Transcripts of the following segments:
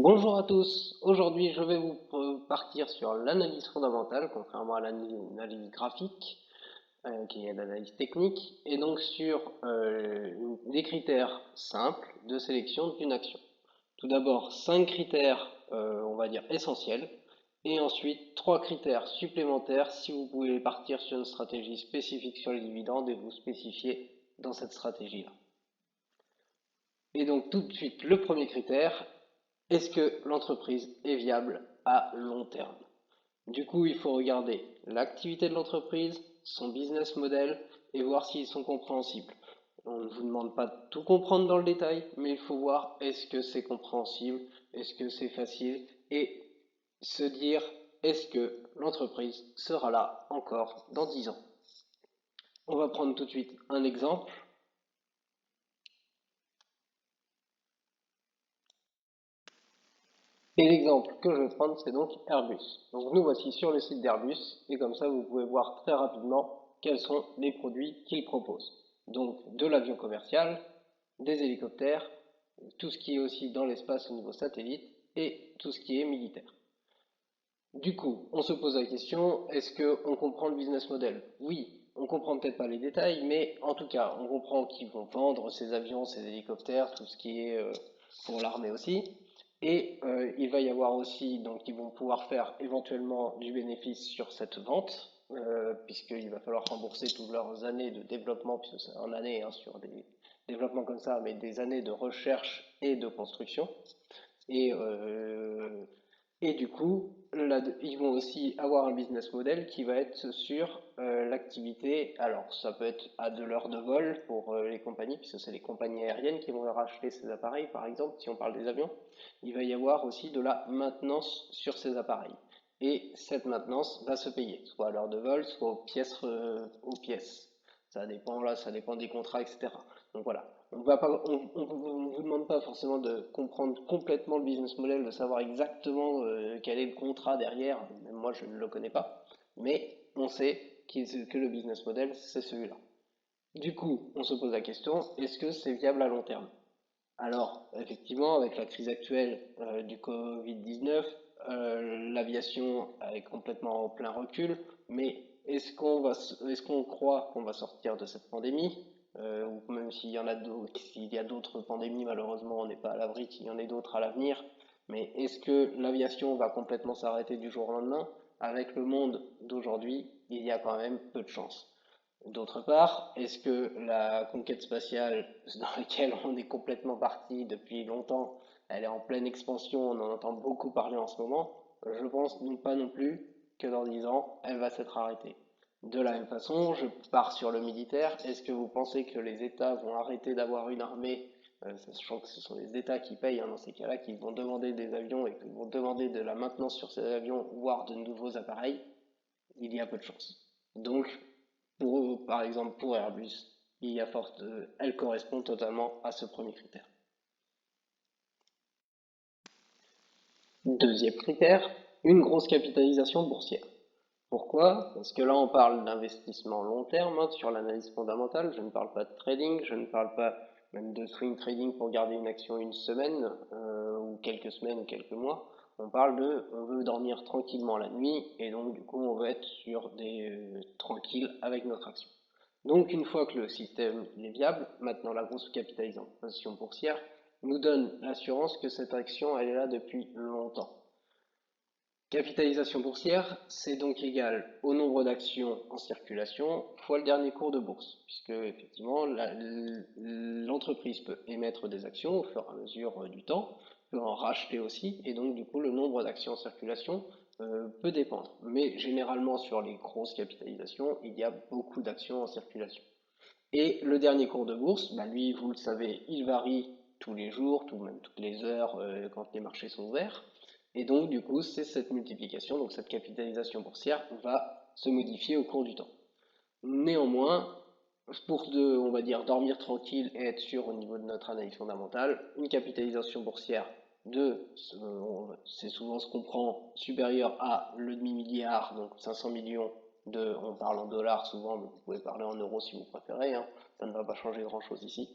Bonjour à tous. Aujourd'hui, je vais vous partir sur l'analyse fondamentale, contrairement à l'analyse graphique, qui est l'analyse technique, et donc sur des critères simples de sélection d'une action. Tout d'abord, 5 critères, on va dire essentiels, et ensuite 3 critères supplémentaires si vous pouvez partir sur une stratégie spécifique sur les dividendes et vous spécifier dans cette stratégie-là. Et donc tout de suite, le premier critère, est-ce que l'entreprise est viable à long terme? Du coup, il faut regarder l'activité de l'entreprise, son business model et voir s'ils sont compréhensibles. On ne vous demande pas de tout comprendre dans le détail, mais il faut voir est-ce que c'est compréhensible, est-ce que c'est facile et se dire est-ce que l'entreprise sera là encore dans 10 ans. On va prendre tout de suite un exemple. Et l'exemple que je vais prendre, c'est donc Airbus. Donc nous voici sur le site d'Airbus, et comme ça vous pouvez voir très rapidement quels sont les produits qu'ils proposent. Donc de l'avion commercial, des hélicoptères, tout ce qui est aussi dans l'espace au niveau satellite, et tout ce qui est militaire. Du coup, on se pose la question, est-ce qu'on comprend le business model? Oui, on comprend peut-être pas les détails, mais en tout cas, on comprend qu'ils vont vendre ces avions, ces hélicoptères, tout ce qui est pour l'armée aussi. Et il va y avoir aussi, donc ils vont pouvoir faire éventuellement du bénéfice sur cette vente, puisqu'il va falloir rembourser toutes leurs années de développement, puisque c'est en année hein, sur des développements comme ça, mais des années de recherche et de construction. Et et du coup, là, ils vont aussi avoir un business model qui va être sur l'activité. Alors, ça peut être à de l'heure de vol pour les compagnies, puisque c'est les compagnies aériennes qui vont leur acheter ces appareils, par exemple, si on parle des avions. Il va y avoir aussi de la maintenance sur ces appareils. Et cette maintenance va se payer, soit à l'heure de vol, soit aux pièces. Ça dépend là, ça dépend des contrats, etc. Donc voilà. On vous demande pas forcément de comprendre complètement le business model, de savoir exactement quel est le contrat derrière. Même moi, je ne le connais pas. Mais on sait que le business model, c'est celui-là. Du coup, on se pose la question, est-ce que c'est viable à long terme? Alors, effectivement, avec la crise actuelle du Covid-19, l'aviation est complètement en plein recul, mais est-ce qu'on croit qu'on va sortir de cette pandémie? Ou même s'il y en a d'autres, s'il y a d'autres pandémies, malheureusement, on n'est pas à l'abri qu'il y en ait d'autres à l'avenir. Mais est-ce que l'aviation va complètement s'arrêter du jour au lendemain? Avec le monde d'aujourd'hui, il y a quand même peu de chance. D'autre part, est-ce que la conquête spatiale dans laquelle on est complètement parti depuis longtemps, elle est en pleine expansion, on en entend beaucoup parler en ce moment, je pense non pas non plus que dans 10 ans, elle va s'être arrêtée. De la même façon, je pars sur le militaire. Est-ce que vous pensez que les États vont arrêter d'avoir une armée, sachant que ce sont les États qui payent hein, dans ces cas-là, qui vont demander des avions et qui vont demander de la maintenance sur ces avions, voire de nouveaux appareils? Il y a peu de chances. Donc, par exemple, pour Airbus, il y a forte, elle correspond totalement à ce premier critère. Deuxième critère, une grosse capitalisation boursière. Pourquoi? Parce que là, on parle d'investissement long terme hein, sur l'analyse fondamentale. Je ne parle pas de trading, je ne parle pas même de swing trading pour garder une action une semaine ou quelques semaines ou quelques mois. On parle de, on veut dormir tranquillement la nuit et donc du coup, on veut être sur des tranquilles avec notre action. Donc une fois que le système est viable, maintenant la grosse capitalisation boursière nous donne l'assurance que cette action elle est là depuis longtemps. Capitalisation boursière, c'est donc égal au nombre d'actions en circulation fois le dernier cours de bourse, puisque effectivement l'entreprise peut émettre des actions au fur et à mesure du temps, peut en racheter aussi, et donc du coup le nombre d'actions en circulation peut dépendre. Mais généralement sur les grosses capitalisations, il y a beaucoup d'actions en circulation. Et le dernier cours de bourse, bah lui, vous le savez, il varie tous les jours, même toutes les heures quand les marchés sont ouverts. Et donc, du coup, c'est cette multiplication, donc cette capitalisation boursière va se modifier au cours du temps. Néanmoins, on va dire, dormir tranquille et être sûr au niveau de notre analyse fondamentale, une capitalisation boursière de, c'est souvent ce qu'on prend, supérieur à le demi-milliard, donc 500 millions on parle en dollars souvent, mais vous pouvez parler en euros si vous préférez, hein, ça ne va pas changer grand-chose ici,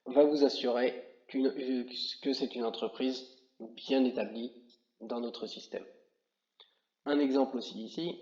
va vous assurer que c'est une entreprise bien établis dans notre système. Un exemple aussi ici.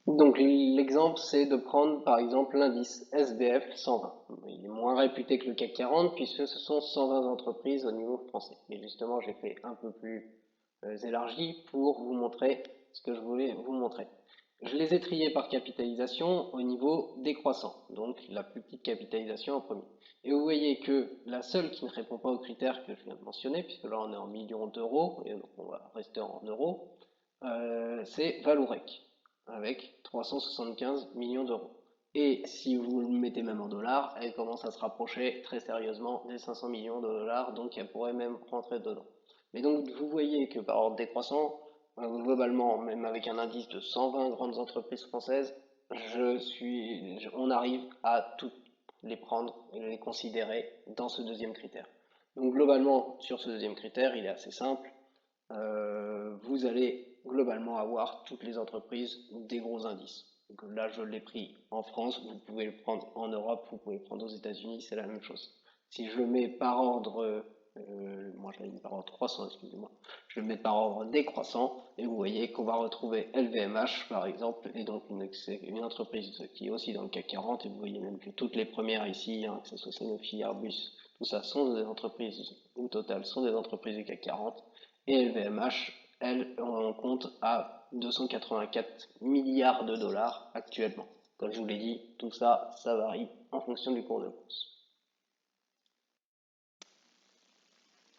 Donc l'exemple, c'est de prendre par exemple l'indice SBF 120. Il est moins réputé que le CAC 40 puisque ce sont 120 entreprises au niveau français. Mais justement, j'ai fait un peu plus élargi pour vous montrer ce que je voulais vous montrer. Je les ai triés par capitalisation au niveau décroissant, donc la plus petite capitalisation en premier. Et vous voyez que la seule qui ne répond pas aux critères que je viens de mentionner, puisque là on est en millions d'euros, et donc on va rester en euros, c'est Vallourec, avec 375 millions d'euros. Et si vous le mettez même en dollars, elle commence à se rapprocher très sérieusement des 500 millions de dollars, donc elle pourrait même rentrer dedans. Mais donc vous voyez que par ordre décroissant, globalement, même avec un indice de 120 grandes entreprises françaises, on arrive à toutes les prendre et les considérer dans ce deuxième critère. Donc globalement, sur ce deuxième critère, il est assez simple. Vous allez globalement avoir toutes les entreprises des gros indices. Donc là, je l'ai pris en France, vous pouvez le prendre en Europe, vous pouvez le prendre aux États-Unis, c'est la même chose. Si je le mets par ordre, moi je l'ai mis par ordre 300, excusez-moi, je le mets par ordre décroissant, et vous voyez qu'on va retrouver LVMH par exemple, et donc une entreprise qui est aussi dans le CAC 40, et vous voyez même que toutes les premières ici, hein, que ce soit Sanofi, Airbus, tout ça sont des entreprises, au total, sont des entreprises du CAC 40, et LVMH, elle, on compte à 284 milliards de dollars actuellement. Comme je vous l'ai dit, tout ça, ça varie en fonction du cours de bourse.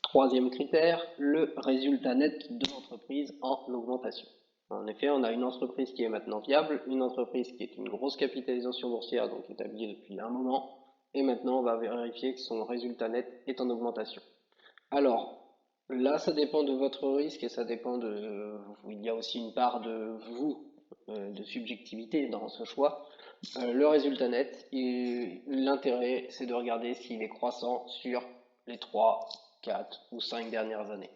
Troisième critère, le résultat net de l'entreprise en augmentation. En effet, on a une entreprise qui est maintenant viable, une entreprise qui est une grosse capitalisation boursière, donc établie depuis un moment, et maintenant on va vérifier que son résultat net est en augmentation. Alors, là, ça dépend de votre risque et ça dépend de. Il y a aussi une part de vous, de subjectivité dans ce choix. Le résultat net, l'intérêt, c'est de regarder s'il est croissant sur les 3, 4 ou 5 dernières années.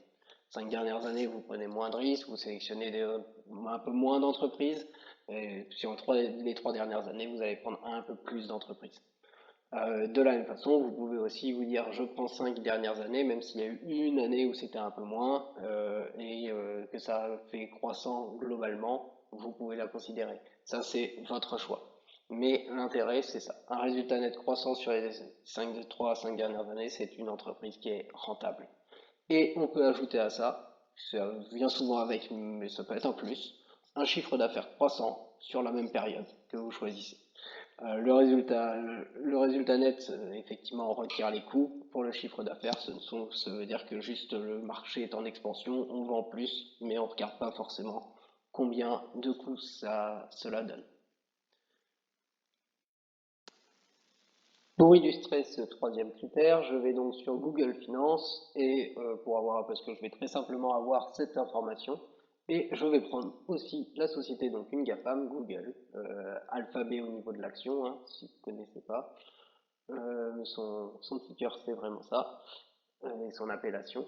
5 dernières années, vous prenez moins de risques, vous sélectionnez un peu moins d'entreprises. Et sur les 3 dernières années, vous allez prendre un peu plus d'entreprises. De la même façon, vous pouvez aussi vous dire je prends 5 dernières années, même s'il y a eu une année où c'était un peu moins et que ça fait croissant globalement, vous pouvez la considérer. Ça, c'est votre choix. Mais l'intérêt, c'est ça. Un résultat net croissant sur les 3 à 5 dernières années, c'est une entreprise qui est rentable. Et on peut ajouter à ça, ça vient souvent avec, mais ça peut être un plus, un chiffre d'affaires croissant sur la même période que vous choisissez. Le résultat net, effectivement, on retire les coûts. Pour le chiffre d'affaires, ça veut dire que juste le marché est en expansion, on vend plus, mais on ne regarde pas forcément combien de coûts cela donne. Pour illustrer ce troisième critère, je vais donc sur Google Finance et pour avoir, parce que je vais très simplement avoir cette information, et je vais prendre aussi la société, donc une GAFAM, Google, alphabet au niveau de l'action, hein, si vous ne connaissez pas. Son ticker, c'est vraiment ça, et son appellation.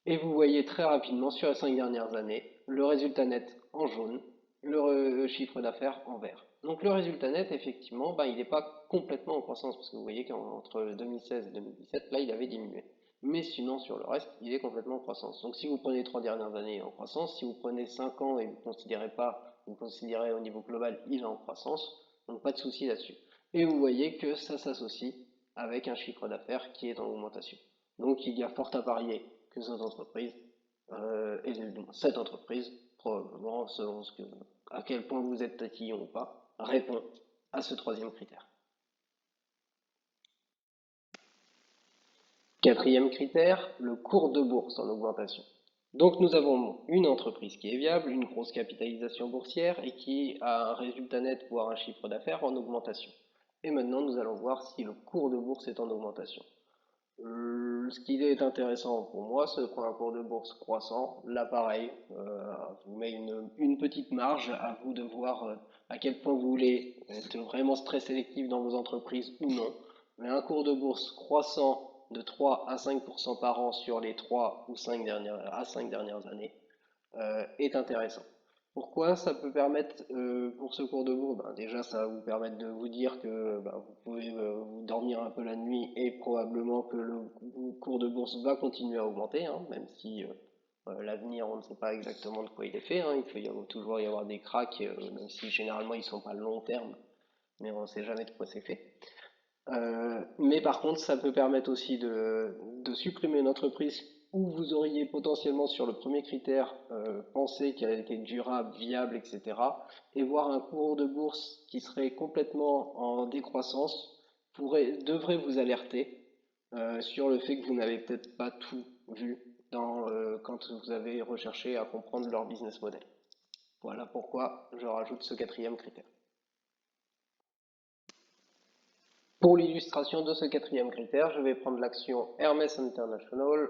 Et vous voyez très rapidement sur les 5 dernières années le résultat net en jaune, le chiffre d'affaires en vert. Donc le résultat net, effectivement, il n'est pas complètement en croissance, parce que vous voyez qu'entre 2016 et 2017, là, il avait diminué. Mais sinon, sur le reste, il est complètement en croissance. Donc si vous prenez les 3 dernières années en croissance, si vous prenez 5 ans et vous considérez pas, vous considérez au niveau global, il est en croissance, donc pas de souci là-dessus. Et vous voyez que ça s'associe avec un chiffre d'affaires qui est en augmentation. Donc il y a fort à parier que cette entreprise, et cette entreprise, probablement selon à quel point vous êtes tatillon ou pas, répond à ce troisième critère. Quatrième critère, le cours de bourse en augmentation. Donc nous avons une entreprise qui est viable, une grosse capitalisation boursière et qui a un résultat net, voire un chiffre d'affaires en augmentation. Et maintenant nous allons voir si le cours de bourse est en augmentation. Ce qui est intéressant pour moi, c'est de prendre un cours de bourse croissant. Là, pareil, je vous mets une petite marge à vous de voir à quel point vous voulez être vraiment très sélectif dans vos entreprises ou non. Mais un cours de bourse croissant de 3 à 5% par an sur les 3 ou 5 dernières années est intéressant. Pourquoi ça peut permettre pour ce cours de bourse? Ben, déjà, ça va vous permettre de vous dire que ben, vous pouvez vous dormir un peu la nuit et probablement que le cours de bourse va continuer à augmenter, hein, même si l'avenir, on ne sait pas exactement de quoi il est fait, hein. Il peut toujours y avoir des cracks, même si généralement ils sont pas long terme, mais on ne sait jamais de quoi c'est fait. Mais par contre, ça peut permettre aussi de supprimer une entreprise où vous auriez potentiellement sur le premier critère pensé qu'elle était durable, viable, etc. Et voir un cours de bourse qui serait complètement en décroissance devrait vous alerter sur le fait que vous n'avez peut-être pas tout vu quand vous avez recherché à comprendre leur business model. Voilà pourquoi je rajoute ce quatrième critère. Pour l'illustration de ce quatrième critère, je vais prendre l'action Hermès International,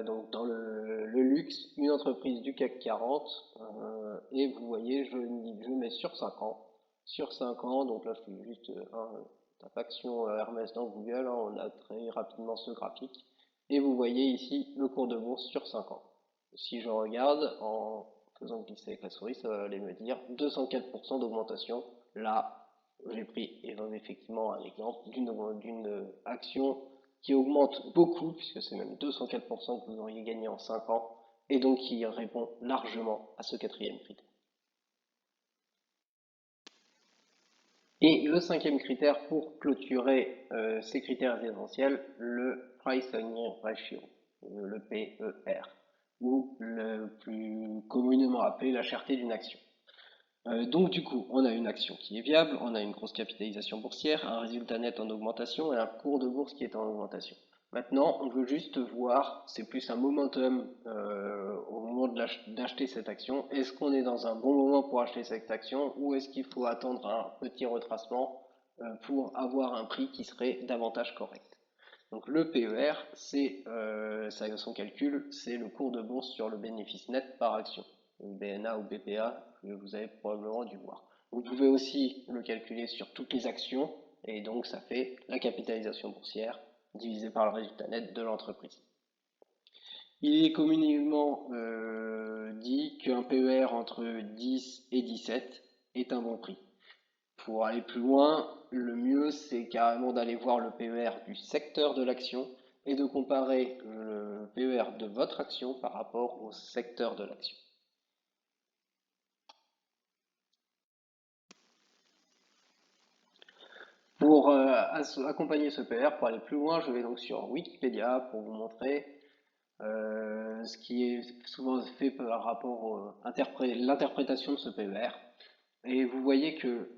donc dans le luxe, une entreprise du CAC 40, et vous voyez, je mets sur 5 ans. Sur 5 ans, donc là je fais juste tape action Hermès dans Google, hein, on a très rapidement ce graphique, et vous voyez ici le cours de bourse sur 5 ans. Si je regarde en faisant glisser avec la souris, ça va aller me dire 204% d'augmentation. Là, j'ai pris effectivement un exemple d'une action qui augmente beaucoup, puisque c'est même 204% que vous auriez gagné en 5 ans, et donc qui répond largement à ce quatrième critère. Et le cinquième critère pour clôturer ces critères essentiels, le Price Earning Ratio, le PER, ou le plus communément appelé la cherté d'une action. Donc du coup, on a une action qui est viable, on a une grosse capitalisation boursière, un résultat net en augmentation et un cours de bourse qui est en augmentation. Maintenant, on veut juste voir, c'est plus un momentum au moment d'acheter cette action. Est-ce qu'on est dans un bon moment pour acheter cette action ou est-ce qu'il faut attendre un petit retracement pour avoir un prix qui serait davantage correct? Donc le PER, son calcul, c'est le cours de bourse sur le bénéfice net par action. Le BNA ou BPA, que vous avez probablement dû voir. Vous pouvez aussi le calculer sur toutes les actions, et donc ça fait la capitalisation boursière divisée par le résultat net de l'entreprise. Il est communément dit qu'un PER entre 10 et 17 est un bon prix. Pour aller plus loin, le mieux c'est carrément d'aller voir le PER du secteur de l'action et de comparer le PER de votre action par rapport au secteur de l'action. Pour accompagner ce PER, pour aller plus loin, je vais donc sur Wikipédia pour vous montrer ce qui est souvent fait par rapport à l'interprétation de ce PER. Et vous voyez que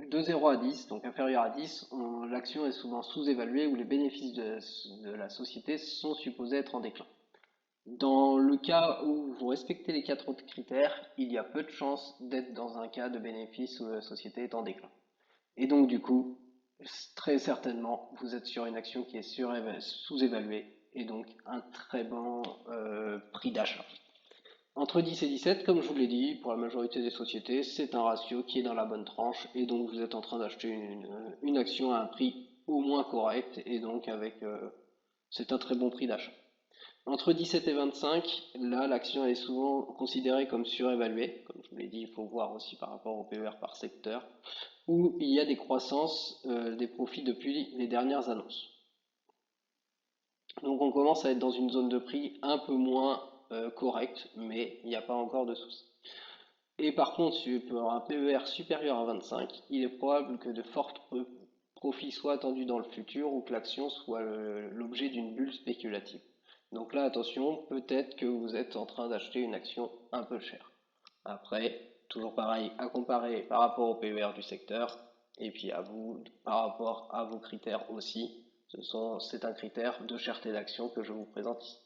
de 0 à 10, donc inférieur à 10, l'action est souvent sous-évaluée ou les bénéfices de la société sont supposés être en déclin. Dans le cas où vous respectez les 4 autres critères, il y a peu de chances d'être dans un cas de bénéfice où la société est en déclin. Et donc du coup, très certainement, vous êtes sur une action qui est sous-évaluée et donc un très bon prix d'achat. Entre 10 et 17, comme je vous l'ai dit, pour la majorité des sociétés, c'est un ratio qui est dans la bonne tranche et donc vous êtes en train d'acheter une action à un prix au moins correct et donc c'est un très bon prix d'achat. Entre 17 et 25, là l'action est souvent considérée comme surévaluée, comme je vous l'ai dit, il faut voir aussi par rapport au PER par secteur, où il y a des croissances des profits depuis les dernières annonces. Donc on commence à être dans une zone de prix un peu moins correcte, mais il n'y a pas encore de soucis. Et par contre, pour un PER supérieur à 25, il est probable que de forts profits soient attendus dans le futur ou que l'action soit l'objet d'une bulle spéculative. Donc là, attention, peut-être que vous êtes en train d'acheter une action un peu chère. Après, toujours pareil, à comparer par rapport au PER du secteur, et puis à vous, par rapport à vos critères aussi. C'est un critère de cherté d'action que je vous présente ici.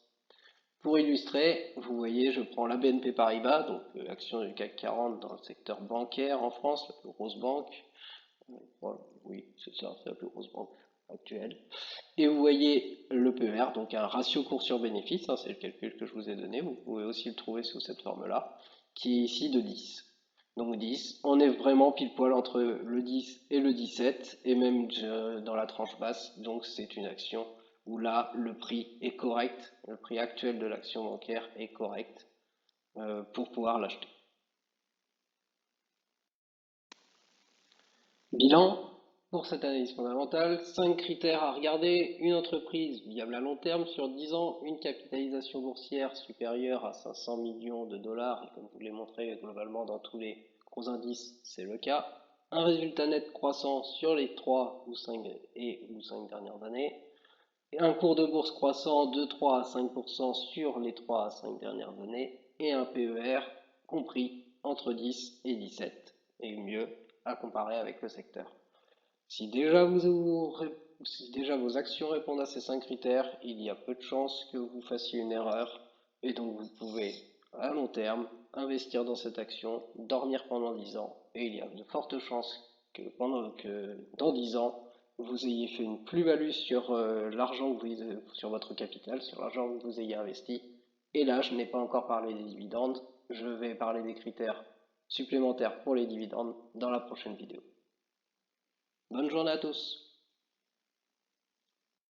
Pour illustrer, vous voyez, je prends la BNP Paribas, donc action du CAC 40 dans le secteur bancaire en France, la plus grosse banque. Oui, c'est ça, c'est la plus grosse banque actuelle. Et vous voyez le PER, donc un ratio cours sur bénéfice, hein, c'est le calcul que je vous ai donné, vous pouvez aussi le trouver sous cette forme-là, qui est ici de 10. Donc 10, on est vraiment pile poil entre le 10 et le 17, et même dans la tranche basse, donc c'est une action où là le prix est correct, le prix actuel de l'action bancaire est correct pour pouvoir l'acheter. Bilan, pour cette analyse fondamentale, 5 critères à regarder, une entreprise viable à long terme sur 10 ans, une capitalisation boursière supérieure à 500 millions de dollars, et comme je vous l'ai montré globalement dans tous les gros indices, c'est le cas, un résultat net croissant sur les 3 ou 5 dernières années, et un cours de bourse croissant de 3 à 5% sur les 3 à 5 dernières années, et un PER compris entre 10 et 17, et mieux à comparer avec le secteur. Si déjà, si déjà vos actions répondent à ces 5 critères, il y a peu de chances que vous fassiez une erreur, et donc vous pouvez, à long terme, investir dans cette action, dormir pendant 10 ans, et il y a de fortes chances que dans 10 ans, vous ayez fait une plus-value sur l'argent que sur votre capital, sur l'argent que vous ayez investi. Et là, je n'ai pas encore parlé des dividendes, je vais parler des critères supplémentaires pour les dividendes dans la prochaine vidéo. Bonne journée à tous!